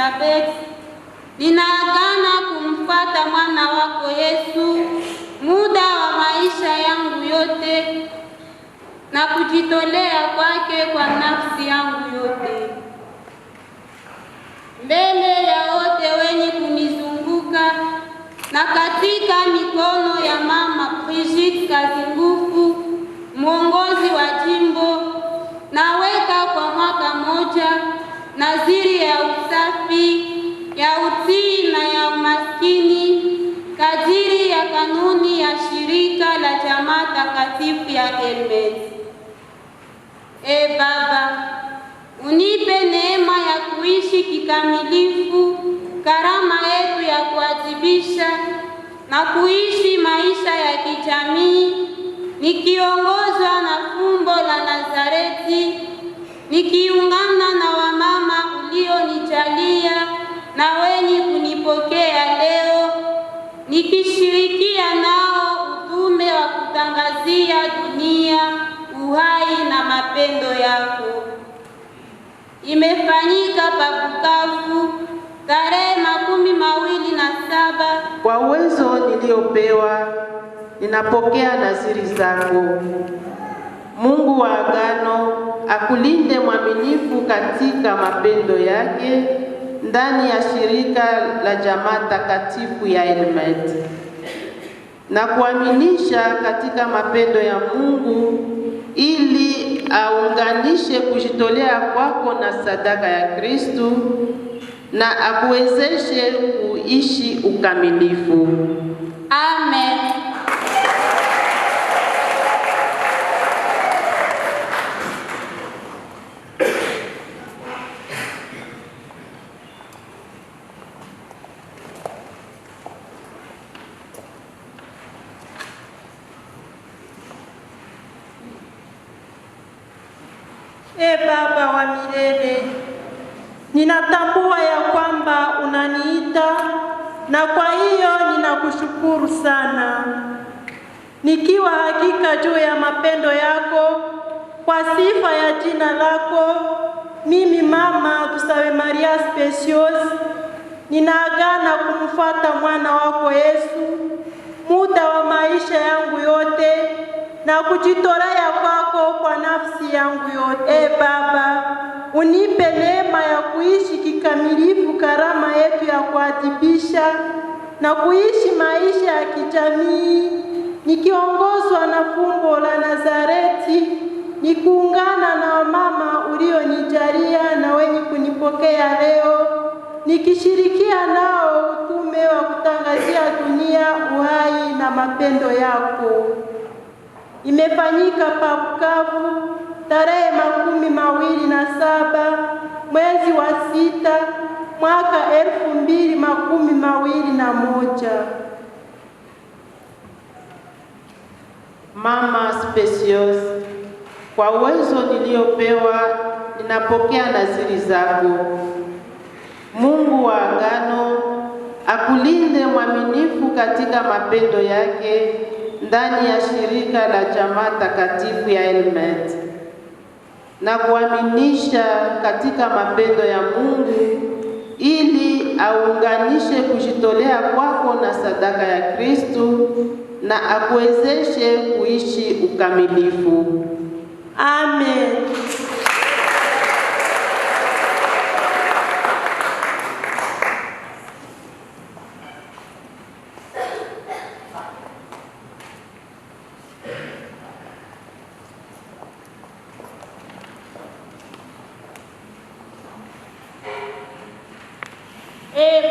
Elizabeth, ninaagana kumfuata mwana wako Yesu muda wa maisha yangu yote na kujitolea kwake kwa nafsi yangu yote. Mbele ya wote wenye kunizunguka na katika mikono ya Mama Brigitte Kazingufu, mwongozi wa jimbo, naweka kwa mwaka moja nadhiri ya usafi, ya utii na ya umaskini kadiri ya kanuni ya shirika la jamaa takatifu ya Hermes. Baba, unipe neema ya kuishi kikamilifu karama yetu ya kuadhibisha na kuishi maisha ya kijamii nikiongozwa na fumbo la Nazareti, nikiungana na wamama ulionijalia na wenye kunipokea leo, nikishirikia nao utume wa kutangazia dunia uhai na mapendo yako. Imefanyika pa Bukavu tarehe 27. Kwa uwezo niliopewa ninapokea nadhiri zako. Mungu wa agano akulinde mwaminifu katika mapendo yake ndani ya shirika la jamaa takatifu ya Hermes, na kuaminisha katika mapendo ya Mungu ili aunganishe kujitolea kwako na sadaka ya Kristo na akuwezeshe kuishi ukamilifu. Amen. Baba wa milele, ninatambua ya kwamba unaniita na kwa hiyo ninakushukuru sana. Nikiwa hakika juu ya mapendo yako kwa sifa ya jina lako, mimi Mama Dusabe Maria Specious ninaagana kumfuata mwana wako Yesu muda wa maisha yangu yote na kujitolea kwako kwa nafsi yangu yote. Baba, unipe neema ya kuishi kikamilifu karama yetu ya kuadhibisha na kuishi maisha ya kijamii nikiongozwa na fumbo la Nazareti, nikuungana na wamama ulionijalia na wenye kunipokea leo, nikishirikia nao utume wa kutangazia dunia uhai na mapendo yako. Imefanyika pa Bukavu tarehe 27 mwezi wa 6 mwaka 2021. Mama Specious, kwa uwezo niliopewa ninapokea nadhiri zako. Mungu wa agano akulinde mwaminifu katika mapendo yake ndani ya shirika la jamaa takatifu ya Hermes, na kuaminisha katika mapendo ya Mungu ili aunganishe kujitolea kwako na sadaka ya Kristo na akuwezeshe kuishi ukamilifu. Amen.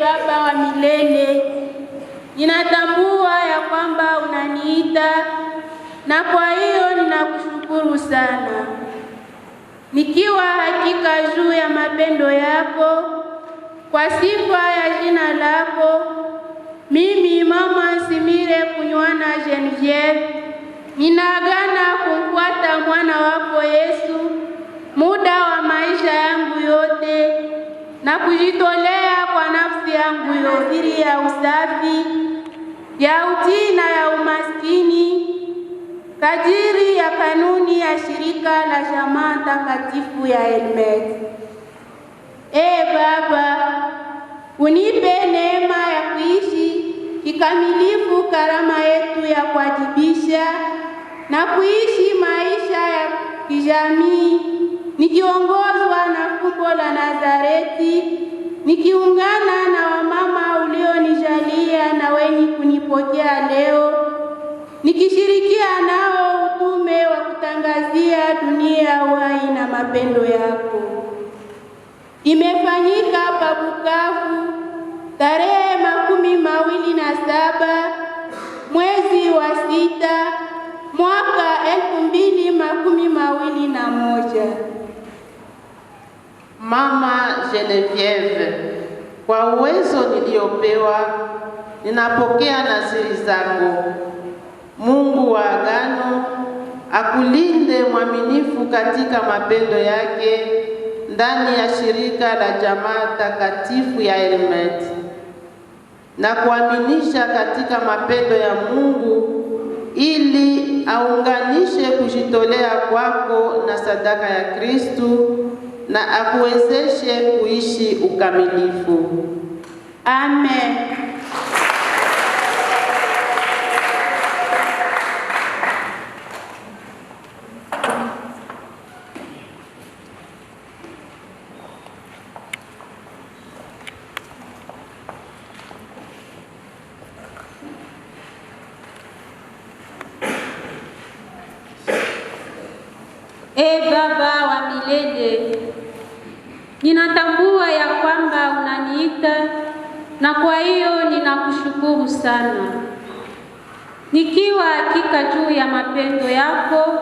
Baba wa milele, ninatambua ya kwamba unaniita na kwa hiyo ninakushukuru sana. Nikiwa hakika juu ya mapendo yako kwa sifa ya jina lako, mimi Mama Simire Kunywana Genevieve ninaagana kumfuata mwana wako Yesu muda wa maisha yangu yote na kujitolea kwa nafsi yangu yote ya usafi, ya utii na ya umaskini kadiri ya kanuni ya shirika la jamaa takatifu ya Hermes. Baba, unipe neema ya kuishi kikamilifu karama yetu ya kuadibisha na kuishi maisha ya kijamii, nikiongozwa na fumbo la Nazareti, nikiungana na wamama ulionijalia na wenye kunipokea leo, nikishirikia nao utume wa kutangazia dunia uhai na mapendo yako. Imefanyika pa Bukavu tarehe 27 mwezi wa 6 mwaka 2021. Mama Genevieve, kwa uwezo niliopewa ninapokea naziri zako. Mungu wa agano akulinde mwaminifu katika mapendo yake ndani ya shirika la jamaa takatifu ya Hermet, na kuaminisha katika mapendo ya Mungu ili aunganishe kujitolea kwako na sadaka ya Kristu na akuwezeshe kuishi ukamilifu. Amen. Baba wa milele, ninatambua ya kwamba unaniita na kwa hiyo ninakushukuru sana. Nikiwa hakika juu ya mapendo yako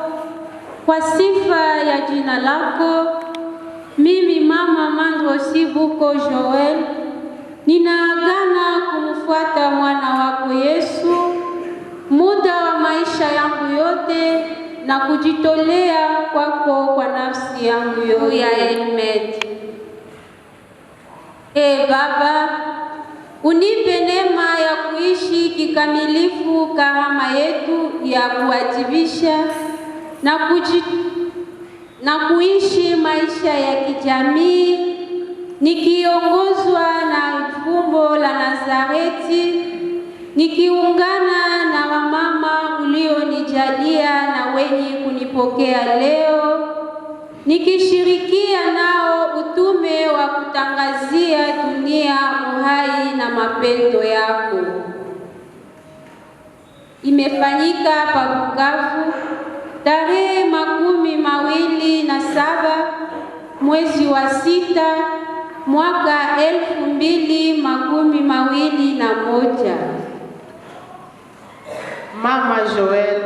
kwa sifa ya jina lako, mimi Mama Mandro Sibuko Joel ninaagana kumfuata mwana wako Yesu muda wa maisha yangu yote na kujitolea kwako kwa nafsi yangu yote ya Hermet. Baba, unipe neema ya kuishi kikamilifu karama yetu ya kuadibisha na kuishi maisha ya kijamii, nikiongozwa na fumbo la Nazareti, nikiungana na wamama ulionijalia na wenye kunipokea leo, nikishirikia nao utume wa kutangazia dunia uhai na mapendo yako. Imefanyika pa Bukavu tarehe 27 mwezi wa 6 mwaka 2021. Mama Joel,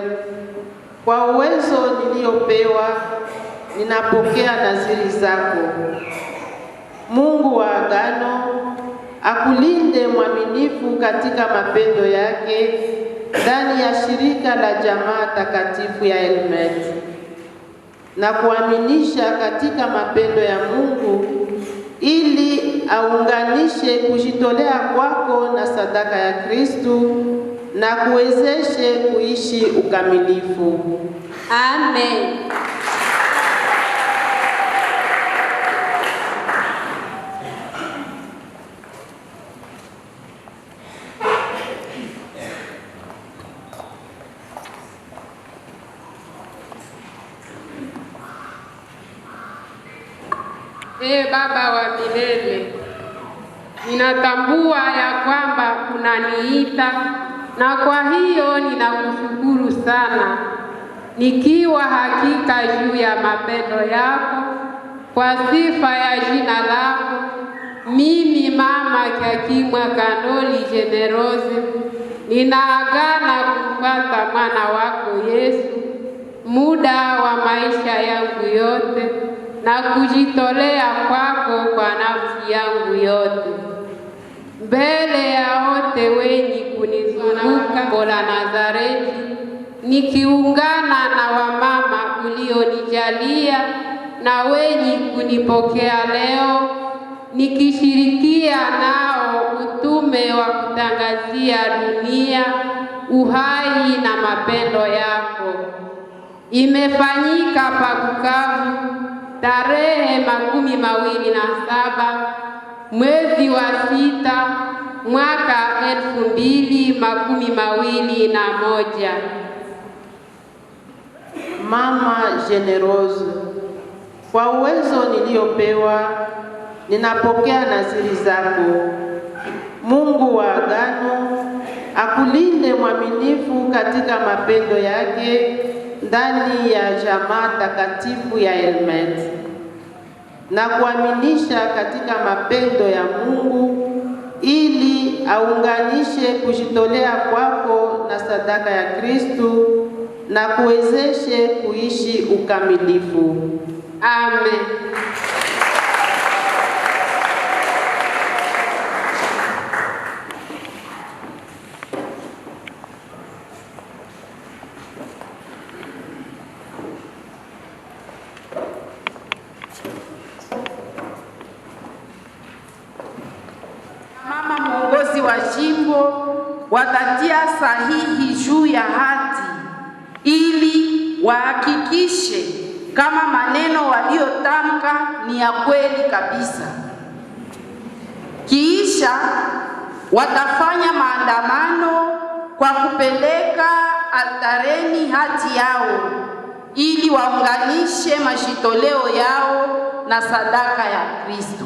kwa uwezo niliopewa ninapokea naziri zako. Mungu wa agano akulinde mwaminifu katika mapendo yake ndani ya shirika la jamaa takatifu ya Hermet, na kuaminisha katika mapendo ya Mungu ili aunganishe kujitolea kwako na sadaka ya Kristu na kuwezeshe kuishi ukamilifu. Amen. Baba wa milele, ninatambua ya kwamba unaniita na kwa hiyo ninakushukuru sana, nikiwa hakika juu ya mapendo yako kwa sifa ya jina lako. Mimi Mama Kyakimwa Kanoli Generose ninaagana kumfuata mwana wako Yesu muda wa maisha yangu yote na kujitolea kwako kwa nafsi yangu yote, mbele ya wote wenye kunizunguka la Nazareti, nikiungana na wamama ulionijalia na wenye kunipokea leo, nikishirikia nao utume wa kutangazia dunia uhai na mapendo yako. Imefanyika pa Bukavu tarehe 27 mwezi wa 6 mwaka 2021. Mama Generose, kwa uwezo niliopewa ninapokea nadhiri zako. Mungu wa agano akulinde mwaminifu katika mapendo yake ndani ya jamaa takatifu ya Hermes, na kuaminisha katika mapendo ya Mungu ili aunganishe kujitolea kwako na sadaka ya Kristu na kuwezeshe kuishi ukamilifu. Amen. Mama mwongozi wa jimbo watatia sahihi juu ya hati ili wahakikishe kama maneno waliotamka ni ya kweli kabisa. Kiisha watafanya maandamano kwa kupeleka altareni hati yao ili waunganishe mashitoleo yao na sadaka ya Kristo.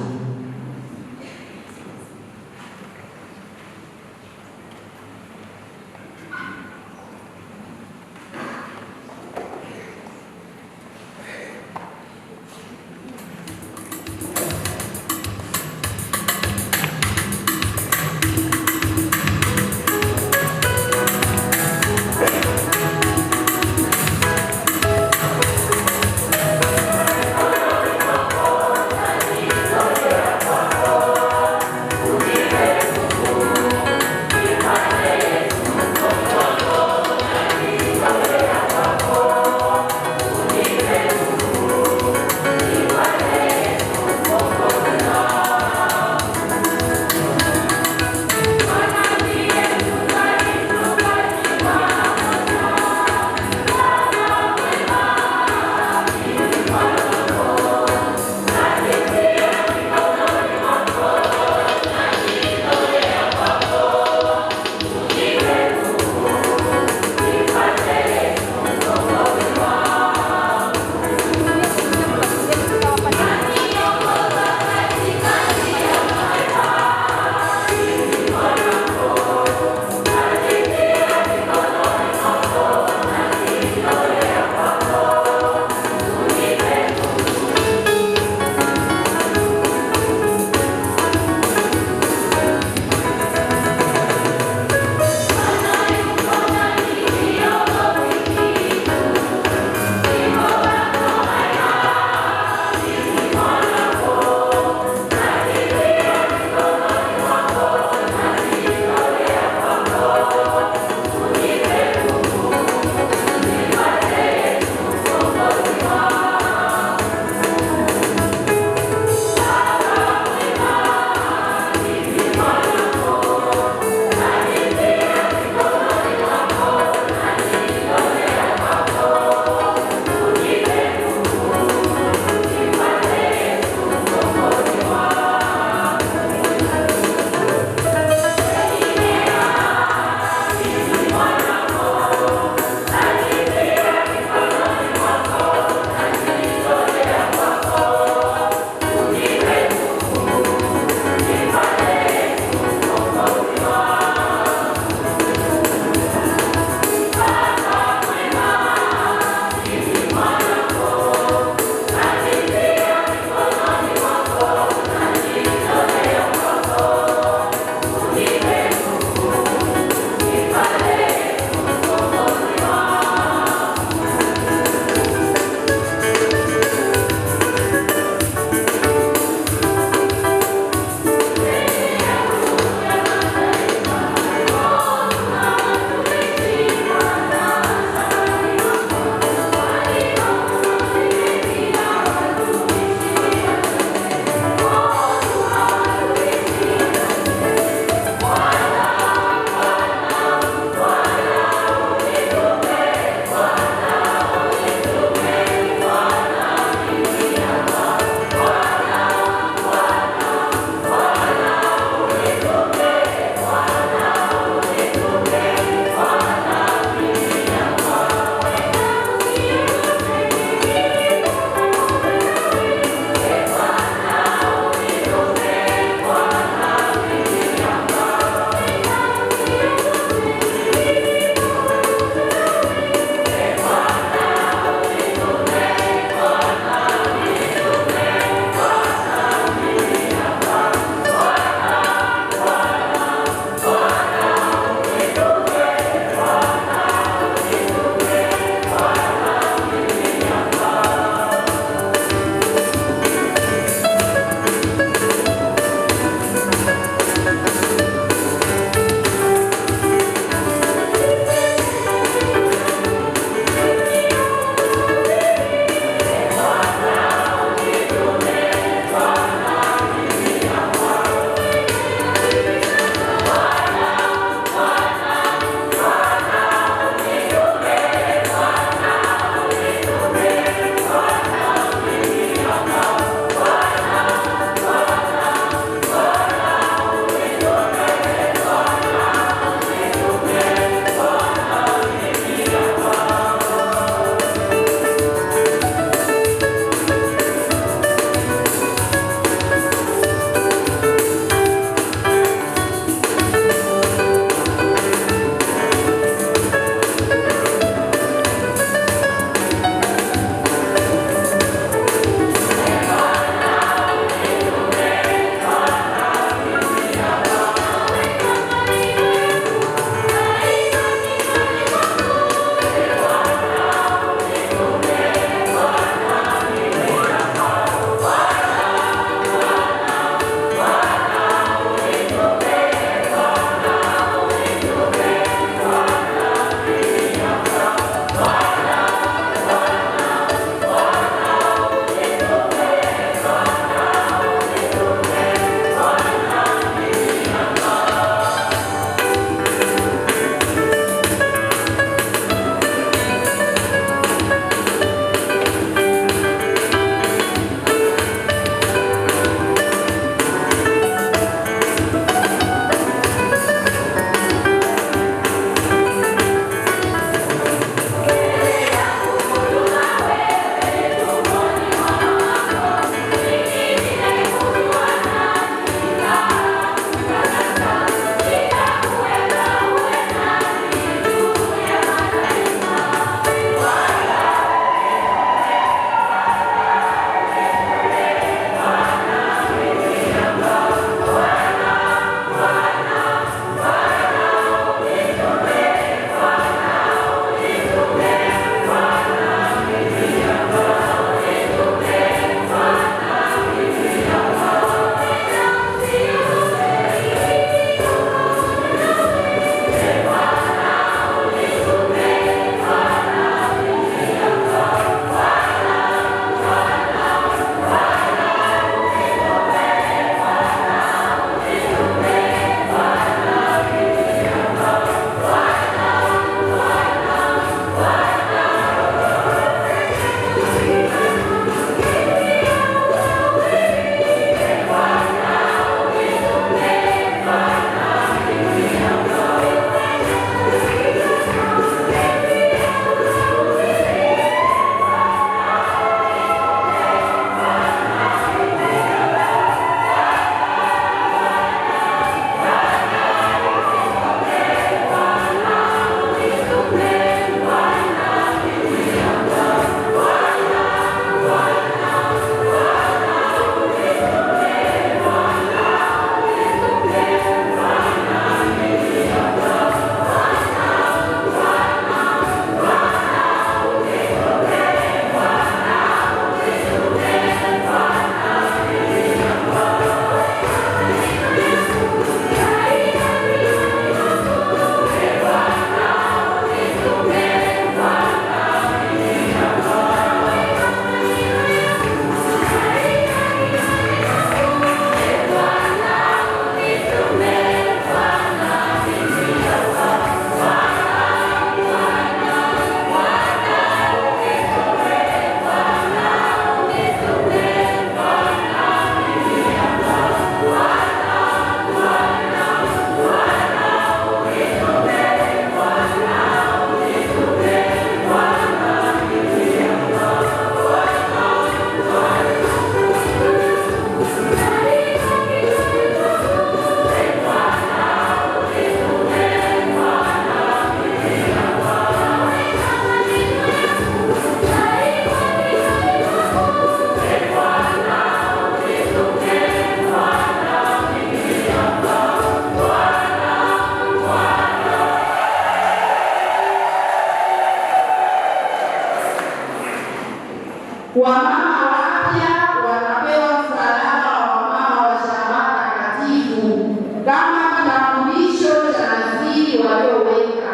kama kitambulisho cha nadhiri walioweka,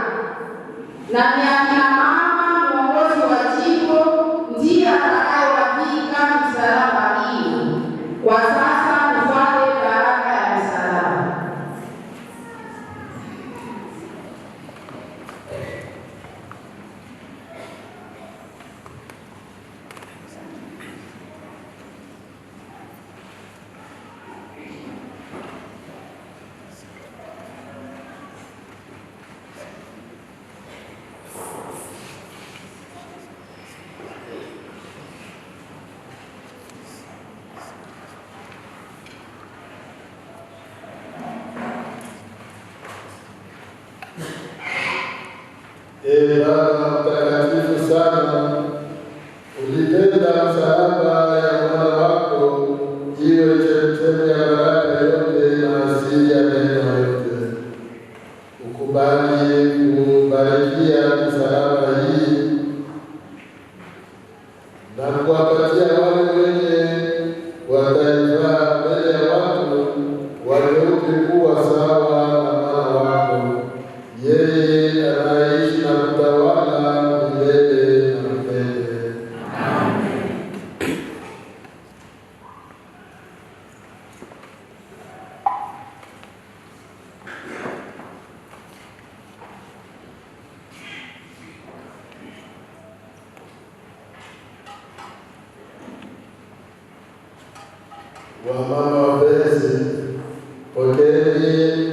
na ni akina mama mwongozi wa jimbo ndiye atakayewavika msalaba hii. Kwa sasa tufanye baraka ya msalaba. Baba mtakatifu sana, ulipenda msalaba ya mwana wako iwe chemchemi ya baraka yote na asili ya neema yote. Ukubali kubarikia msalaba hii na kuwapatia wale wenye wataivaa mbele ya watu wageuke kuwa sawa na mwana wako, yeye anaishi na kutawala milele na milele. Amen. Wamama wapenzi, pokeeni